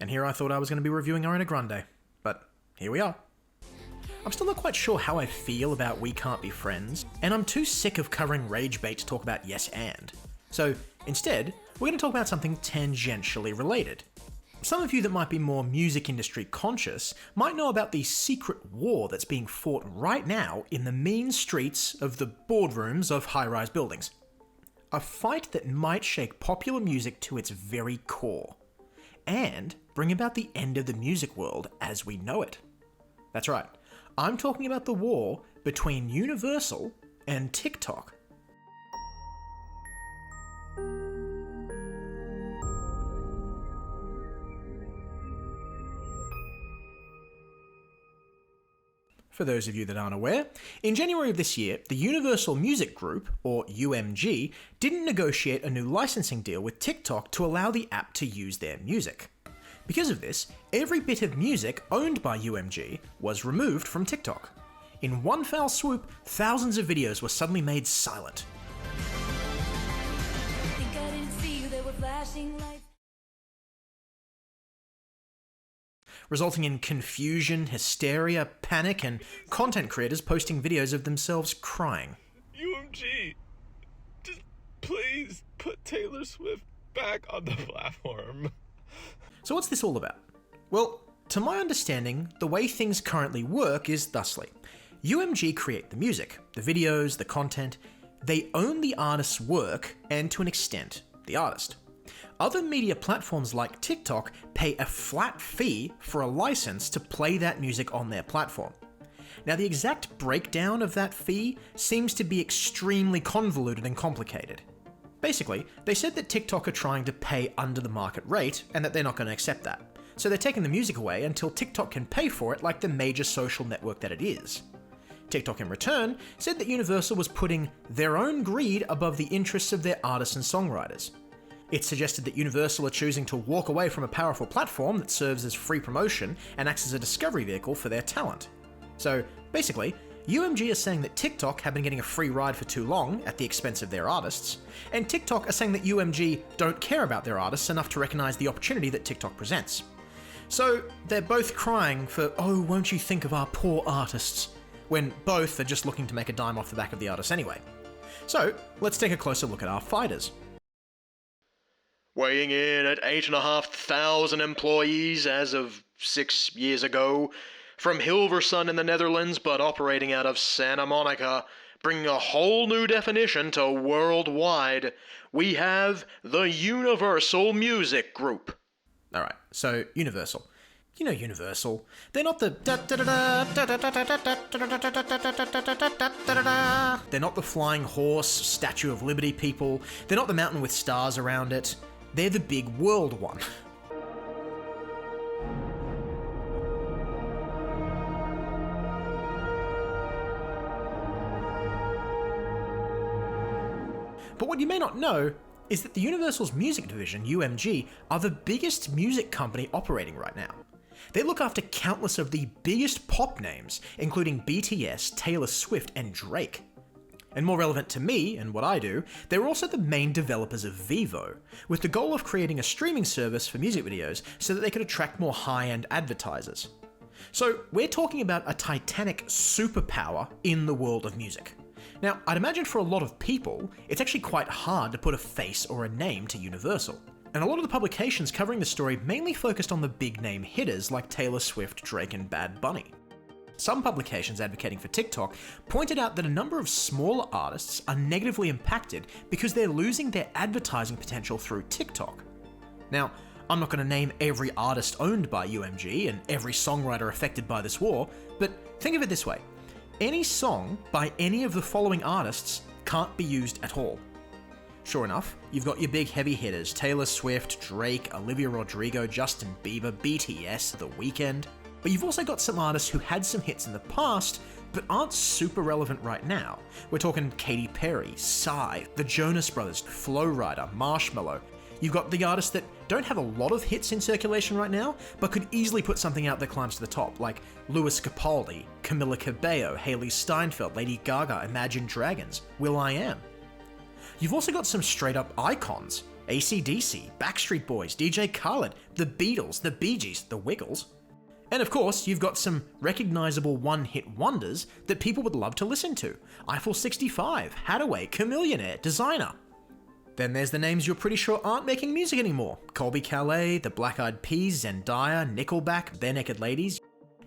And here I thought I was going to be reviewing Ariana Grande, but here we are. I'm still not quite sure how I feel about We Can't Be Friends, and I'm too sick of covering rage bait to talk about yes and. So instead, we're going to talk about something tangentially related. Some of you that might be more music industry conscious might know about the secret war that's being fought right now in the mean streets of the boardrooms of high-rise buildings. A fight that might shake popular music to its very core, and bring about the end of the music world as we know it. That's right, I'm talking about the war between Universal and TikTok. For those of you that aren't aware, in January of this year, the Universal Music Group, or UMG, didn't negotiate a new licensing deal with TikTok to allow the app to use their music. Because of this, every bit of music owned by UMG was removed from TikTok. In one foul swoop, thousands of videos were suddenly made silent. Think I didn't see you, there were flashing lights. Resulting in confusion, hysteria, panic, and content creators posting videos of themselves crying. UMG, just please put Taylor Swift back on the platform. So what's this all about? Well, to my understanding, the way things currently work is thusly. UMG create the music, the videos, the content. They own the artist's work, and to an extent, the artist. Other media platforms like TikTok pay a flat fee for a license to play that music on their platform. Now, the exact breakdown of that fee seems to be extremely convoluted and complicated. Basically, they said that TikTok are trying to pay under the market rate and that they're not going to accept that. So they're taking the music away until TikTok can pay for it like the major social network that it is. TikTok in return said that Universal was putting their own greed above the interests of their artists and songwriters. It suggested that Universal are choosing to walk away from a powerful platform that serves as free promotion and acts as a discovery vehicle for their talent. So basically, UMG is saying that TikTok have been getting a free ride for too long at the expense of their artists, and TikTok are saying that UMG don't care about their artists enough to recognize the opportunity that TikTok presents. So they're both crying for, oh, won't you think of our poor artists, when both are just looking to make a dime off the back of the artists anyway. So let's take a closer look at our fighters. Weighing in at 8,500 employees as of 6 years ago, from Hilversum in the Netherlands but operating out of Santa Monica, bringing a whole new definition to worldwide, we have the Universal Music Group. Alright, so Universal. You know Universal. They're not the They're not the flying horse, Statue of Liberty people. They're not the mountain with stars around it. They're the big world one. But what you may not know is that the Universal's music division, UMG, are the biggest music company operating right now. They look after countless of the biggest pop names, including BTS, Taylor Swift, and Drake. And more relevant to me and what I do, they're also the main developers of Vevo, with the goal of creating a streaming service for music videos so that they could attract more high-end advertisers. So we're talking about a titanic superpower in the world of music. Now, I'd imagine for a lot of people, it's actually quite hard to put a face or a name to Universal. And a lot of the publications covering the story mainly focused on the big-name hitters like Taylor Swift, Drake, and Bad Bunny. Some publications advocating for TikTok pointed out that a number of smaller artists are negatively impacted because they're losing their advertising potential through TikTok. Now, I'm not going to name every artist owned by UMG and every songwriter affected by this war, but think of it this way. Any song by any of the following artists can't be used at all. Sure enough, you've got your big heavy hitters, Taylor Swift, Drake, Olivia Rodrigo, Justin Bieber, BTS, The Weeknd. But you've also got some artists who had some hits in the past, but aren't super relevant right now. We're talking Katy Perry, Psy, the Jonas Brothers, Flo Rida, Marshmello. You've got the artists that don't have a lot of hits in circulation right now, but could easily put something out that climbs to the top, like Louis Capaldi, Camila Cabello, Hailey Steinfeld, Lady Gaga, Imagine Dragons, will.i.am. You've also got some straight-up icons, AC/DC, Backstreet Boys, DJ Khaled, The Beatles, The Bee Gees, The Wiggles. And of course, you've got some recognizable one-hit wonders that people would love to listen to. Eiffel 65, Hadaway, Chameleonaire, Designer. Then there's the names you're pretty sure aren't making music anymore. Colby Calais, the Black Eyed Peas, Zendaya, Nickelback, Bare Naked Ladies.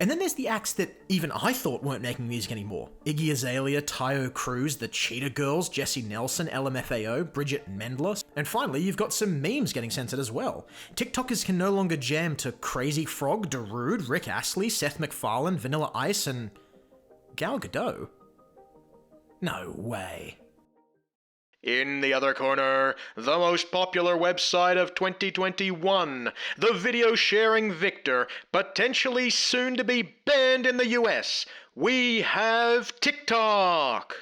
And then there's the acts that even I thought weren't making music anymore. Iggy Azalea, Tayo Cruz, the Cheetah Girls, Jessie Nelson, LMFAO, Bridget Mendler. And finally, you've got some memes getting censored as well. TikTokers can no longer jam to Crazy Frog, Darude, Rick Astley, Seth MacFarlane, Vanilla Ice, and Gal Gadot. No way. In the other corner, the most popular website of 2021, the video sharing victor, potentially soon to be banned in the US. We have TikTok.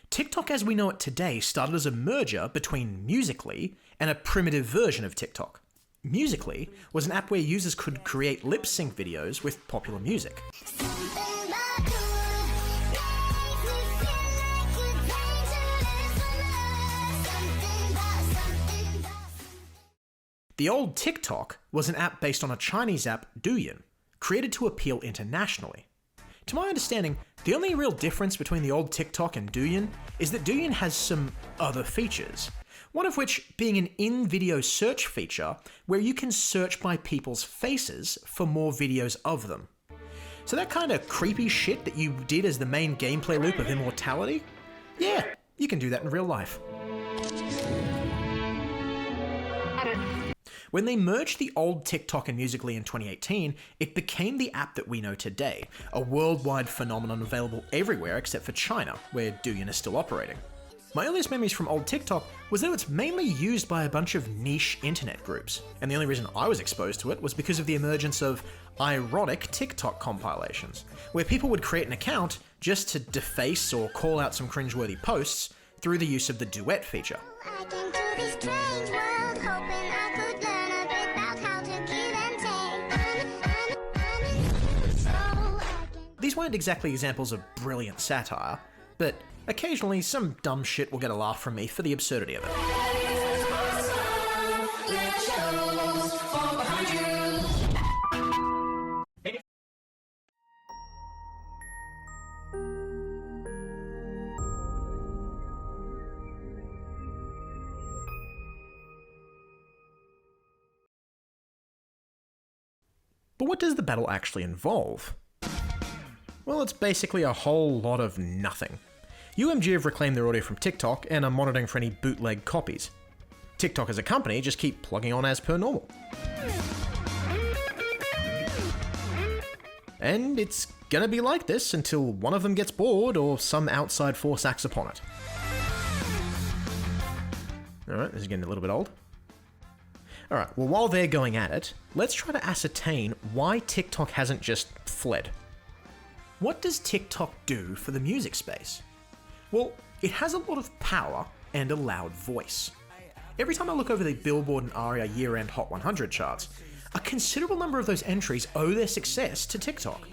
TikTok as we know it today started as a merger between Musical.ly and a primitive version of TikTok. Musical.ly was an app where users could create lip sync videos with popular music. The old TikTok was an app based on a Chinese app, Douyin, created to appeal internationally. To my understanding, the only real difference between the old TikTok and Douyin is that Douyin has some other features, one of which being an in-video search feature where you can search by people's faces for more videos of them. So that kind of creepy shit that you did as the main gameplay loop of Immortality? Yeah, you can do that in real life. When they merged the old TikTok and Musical.ly in 2018, it became the app that we know today, a worldwide phenomenon available everywhere except for China, where Douyin is still operating. My earliest memories from old TikTok was that it's mainly used by a bunch of niche internet groups, and the only reason I was exposed to it was because of the emergence of ironic TikTok compilations, where people would create an account just to deface or call out some cringeworthy posts through the use of the duet feature. These weren't exactly examples of brilliant satire, but occasionally some dumb shit will get a laugh from me for the absurdity of it. But what does the battle actually involve? Well, it's basically a whole lot of nothing. UMG have reclaimed their audio from TikTok and are monitoring for any bootleg copies. TikTok as a company just keep plugging on as per normal. And it's gonna be like this until one of them gets bored or some outside force acts upon it. Alright, this is getting a little bit old. Alright, well while they're going at it, let's try to ascertain why TikTok hasn't just fled. What does TikTok do for the music space? Well, it has a lot of power and a loud voice. Every time I look over the Billboard and ARIA year-end Hot 100 charts, a considerable number of those entries owe their success to TikTok.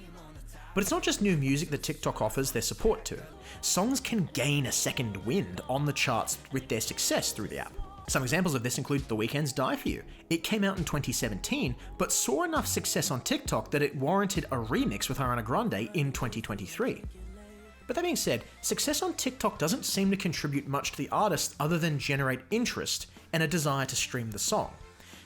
But it's not just new music that TikTok offers their support to. Songs can gain a second wind on the charts with their success through the app. Some examples of this include The Weeknd's Die For You. It came out in 2017, but saw enough success on TikTok that it warranted a remix with Ariana Grande in 2023. But that being said, success on TikTok doesn't seem to contribute much to the artist other than generate interest and a desire to stream the song.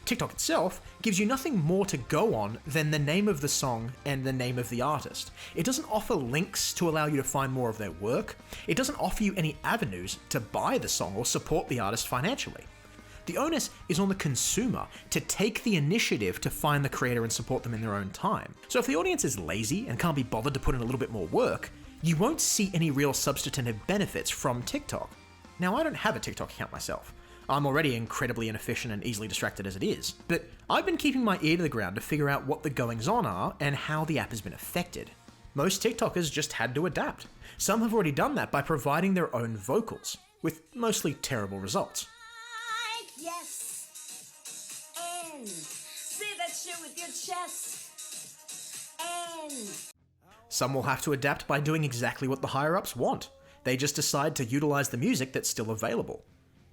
TikTok itself gives you nothing more to go on than the name of the song and the name of the artist. It doesn't offer links to allow you to find more of their work. It doesn't offer you any avenues to buy the song or support the artist financially. The onus is on the consumer to take the initiative to find the creator and support them in their own time. So if the audience is lazy and can't be bothered to put in a little bit more work, you won't see any real substantive benefits from TikTok. Now, I don't have a TikTok account myself. I'm already incredibly inefficient and easily distracted as it is, but I've been keeping my ear to the ground to figure out what the goings-on are and how the app has been affected. Most TikTokers just had to adapt. Some have already done that by providing their own vocals, with mostly terrible results. Yes. And say that shit with your chest. And Some will have to adapt by doing exactly what the higher-ups want. They just decide to utilize the music that's still available.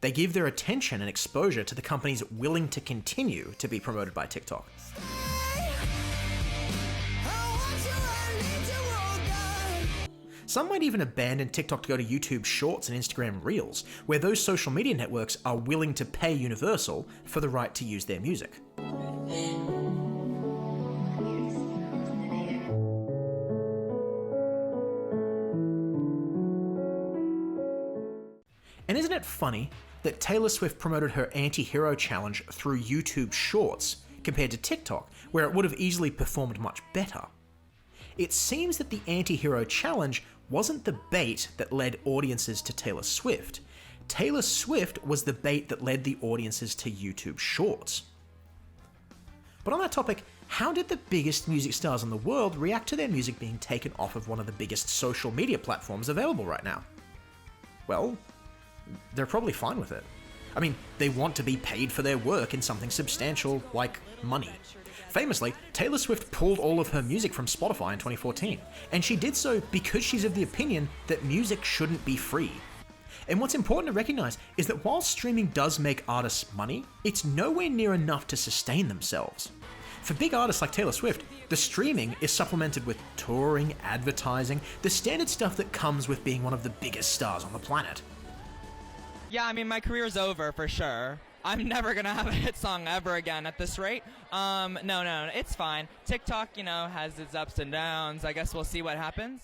They give their attention and exposure to the companies willing to continue to be promoted by TikTok. Some might even abandon TikTok to go to YouTube Shorts and Instagram Reels, where those social media networks are willing to pay Universal for the right to use their music. And isn't it funny that Taylor Swift promoted her anti-hero challenge through YouTube Shorts compared to TikTok, where it would have easily performed much better? It seems that the anti-hero challenge wasn't the bait that led audiences to Taylor Swift. Taylor Swift was the bait that led the audiences to YouTube Shorts. But on that topic, how did the biggest music stars in the world react to their music being taken off of one of the biggest social media platforms available right now? Well, they're probably fine with it. I mean, they want to be paid for their work in something substantial like money. Famously, Taylor Swift pulled all of her music from Spotify in 2014, and she did so because she's of the opinion that music shouldn't be free. And what's important to recognize is that while streaming does make artists money, it's nowhere near enough to sustain themselves. For big artists like Taylor Swift, the streaming is supplemented with touring, advertising, the standard stuff that comes with being one of the biggest stars on the planet. Yeah, I mean, my career's over for sure. I'm never gonna have a hit song ever again at this rate. No, it's fine. TikTok, has its ups and downs. I guess we'll see what happens.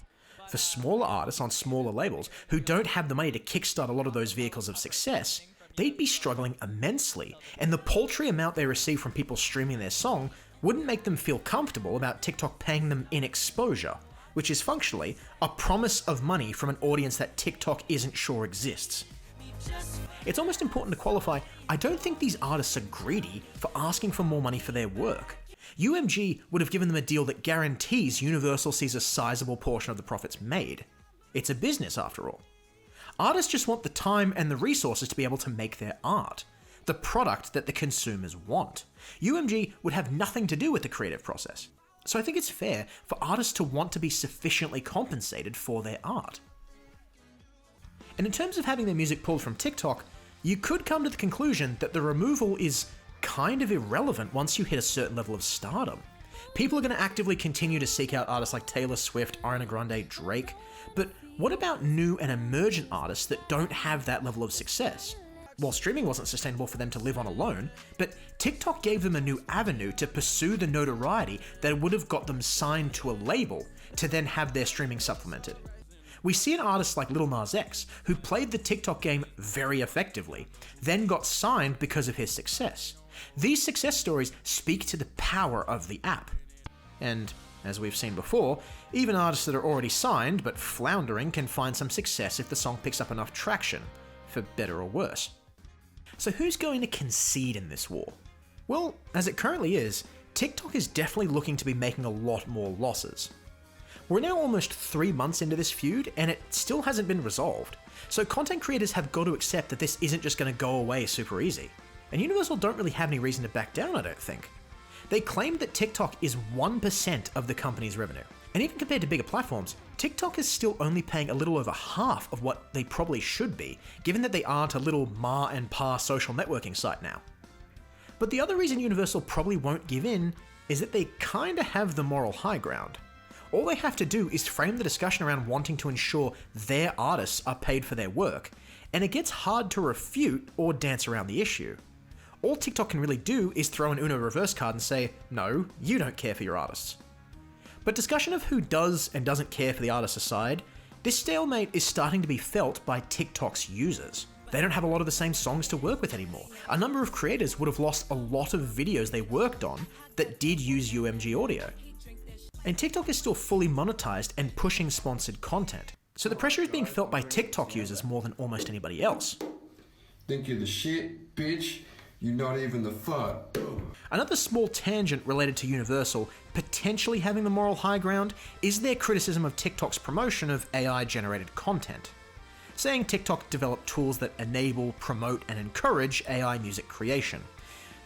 For smaller artists on smaller labels who don't have the money to kickstart a lot of those vehicles of success, they'd be struggling immensely, and the paltry amount they receive from people streaming their song wouldn't make them feel comfortable about TikTok paying them in exposure, which is functionally a promise of money from an audience that TikTok isn't sure exists. It's almost important to qualify, I don't think these artists are greedy for asking for more money for their work. UMG would have given them a deal that guarantees Universal sees a sizable portion of the profits made. It's a business after all. Artists just want the time and the resources to be able to make their art, the product that the consumers want. UMG would have nothing to do with the creative process. So I think it's fair for artists to want to be sufficiently compensated for their art. And in terms of having their music pulled from TikTok, you could come to the conclusion that the removal is kind of irrelevant once you hit a certain level of stardom. People are going to actively continue to seek out artists like Taylor Swift, Ariana Grande, Drake, but what about new and emergent artists that don't have that level of success? Well, streaming wasn't sustainable for them to live on alone, but TikTok gave them a new avenue to pursue the notoriety that would have got them signed to a label to then have their streaming supplemented. We see an artist like Lil Nas X, who played the TikTok game very effectively, then got signed because of his success. These success stories speak to the power of the app. And, as we've seen before, even artists that are already signed but floundering can find some success if the song picks up enough traction, for better or worse. So who's going to concede in this war? Well, as it currently is, TikTok is definitely looking to be making a lot more losses. We're now almost 3 months into this feud, and it still hasn't been resolved. So content creators have got to accept that this isn't just going to go away super easy. And Universal don't really have any reason to back down, I don't think. They claimed that TikTok is 1% of the company's revenue. And even compared to bigger platforms, TikTok is still only paying a little over half of what they probably should be, given that they aren't a little ma and pa social networking site now. But the other reason Universal probably won't give in is that they kinda have the moral high ground. All they have to do is frame the discussion around wanting to ensure their artists are paid for their work, and it gets hard to refute or dance around the issue. All TikTok can really do is throw an Uno reverse card and say, no, you don't care for your artists. But discussion of who does and doesn't care for the artists aside, this stalemate is starting to be felt by TikTok's users. They don't have a lot of the same songs to work with anymore. A number of creators would have lost a lot of videos they worked on that did use UMG audio. And TikTok is still fully monetized and pushing sponsored content. So the pressure is being felt by TikTok users more than almost anybody else. Think you're the shit, bitch? You're not even the fuck. Another small tangent related to Universal potentially having the moral high ground is their criticism of TikTok's promotion of AI-generated content, saying TikTok developed tools that enable, promote, and encourage AI music creation,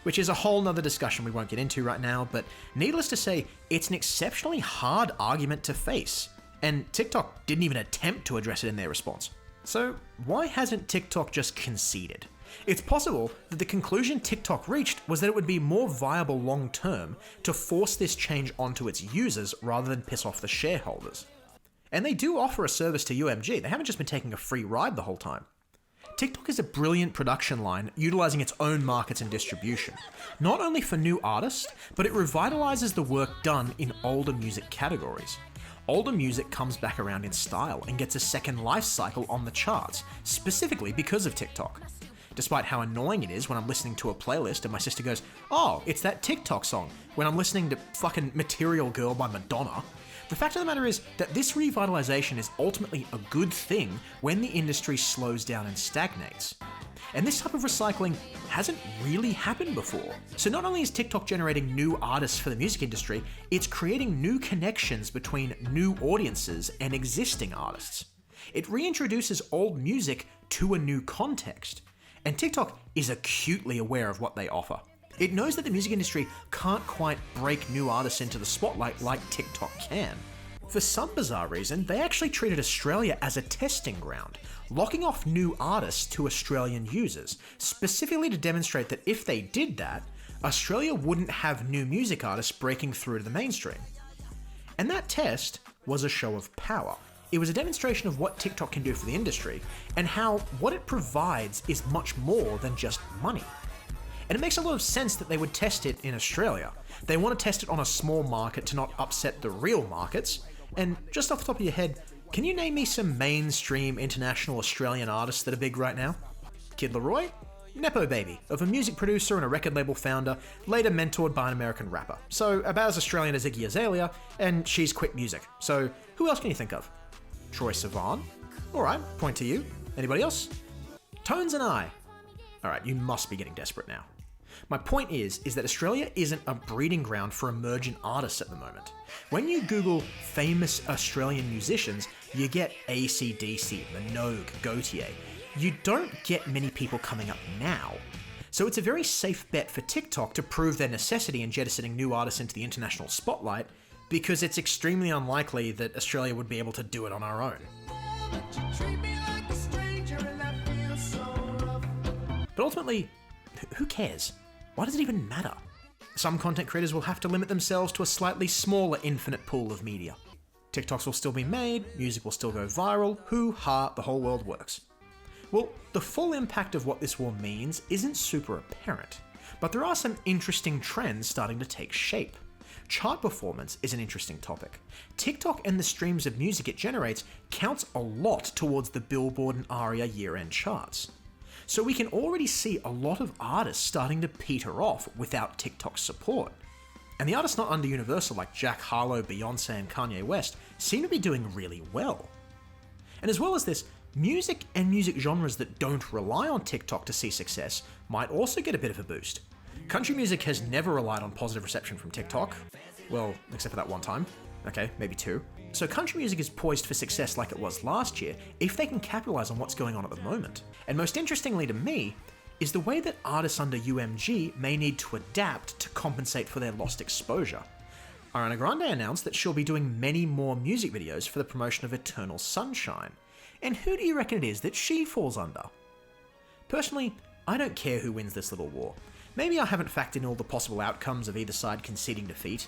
which is a whole nother discussion we won't get into right now, but needless to say, it's an exceptionally hard argument to face, and TikTok didn't even attempt to address it in their response. So why hasn't TikTok just conceded? It's possible that the conclusion TikTok reached was that it would be more viable long term to force this change onto its users rather than piss off the shareholders. And they do offer a service to UMG, they haven't just been taking a free ride the whole time. TikTok is a brilliant production line utilizing its own markets and distribution, not only for new artists, but it revitalizes the work done in older music categories. Older music comes back around in style and gets a second life cycle on the charts, specifically because of TikTok. Despite how annoying it is when I'm listening to a playlist and my sister goes, "Oh, it's that TikTok song," when I'm listening to fucking Material Girl by Madonna, the fact of the matter is that this revitalization is ultimately a good thing when the industry slows down and stagnates. And this type of recycling hasn't really happened before. So not only is TikTok generating new artists for the music industry, it's creating new connections between new audiences and existing artists. It reintroduces old music to a new context. And TikTok is acutely aware of what they offer. It knows that the music industry can't quite break new artists into the spotlight like TikTok can. For some bizarre reason, they actually treated Australia as a testing ground, locking off new artists to Australian users, specifically to demonstrate that if they did that, Australia wouldn't have new music artists breaking through to the mainstream. And that test was a show of power. It was a demonstration of what TikTok can do for the industry, and how what it provides is much more than just money. And it makes a lot of sense that they would test it in Australia. They want to test it on a small market to not upset the real markets. And just off the top of your head, can you name me some mainstream international Australian artists that are big right now? Kid Laroi? Nepo baby of a music producer and a record label founder, later mentored by an American rapper. So about as Australian as Iggy Azalea, and she's quit music. So who else can you think of? Troye Sivan? Alright, point to you. Anybody else? Tones and I. Alright, you must be getting desperate now. My point is that Australia isn't a breeding ground for emergent artists at the moment. When you Google famous Australian musicians, you get AC/DC, Minogue, Gautier. You don't get many people coming up now. So it's a very safe bet for TikTok to prove their necessity in jettisoning new artists into the international spotlight, because it's extremely unlikely that Australia would be able to do it on our own. But ultimately, who cares? Why does it even matter? Some content creators will have to limit themselves to a slightly smaller infinite pool of media. TikToks will still be made, music will still go viral, hoo-ha, the whole world works. Well, the full impact of what this war means isn't super apparent, but there are some interesting trends starting to take shape. Chart performance is an interesting topic. TikTok and the streams of music it generates counts a lot towards the Billboard and ARIA year-end charts. So we can already see a lot of artists starting to peter off without TikTok's support. And the artists not under Universal like Jack Harlow, Beyonce and Kanye West seem to be doing really well. And as well as this, music and music genres that don't rely on TikTok to see success might also get a bit of a boost. Country music has never relied on positive reception from TikTok. Well, except for that one time. Okay, maybe two. So country music is poised for success like it was last year if they can capitalize on what's going on at the moment. And most interestingly to me is the way that artists under UMG may need to adapt to compensate for their lost exposure. Ariana Grande announced that she'll be doing many more music videos for the promotion of Eternal Sunshine. And who do you reckon it is that she falls under? Personally, I don't care who wins this little war. Maybe I haven't factored in all the possible outcomes of either side conceding defeat,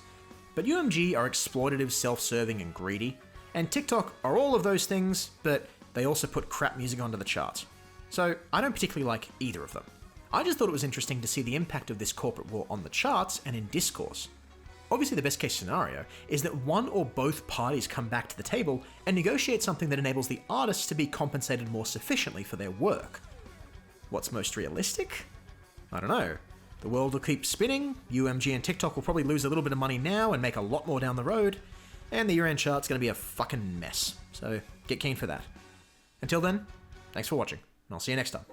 but UMG are exploitative, self-serving and greedy, and TikTok are all of those things, but they also put crap music onto the charts. So I don't particularly like either of them. I just thought it was interesting to see the impact of this corporate war on the charts and in discourse. Obviously the best case scenario is that one or both parties come back to the table and negotiate something that enables the artists to be compensated more sufficiently for their work. What's most realistic? I don't know. The world will keep spinning, UMG and TikTok will probably lose a little bit of money now and make a lot more down the road, and the year-end chart's going to be a fucking mess, so get keen for that. Until then, thanks for watching, and I'll see you next time.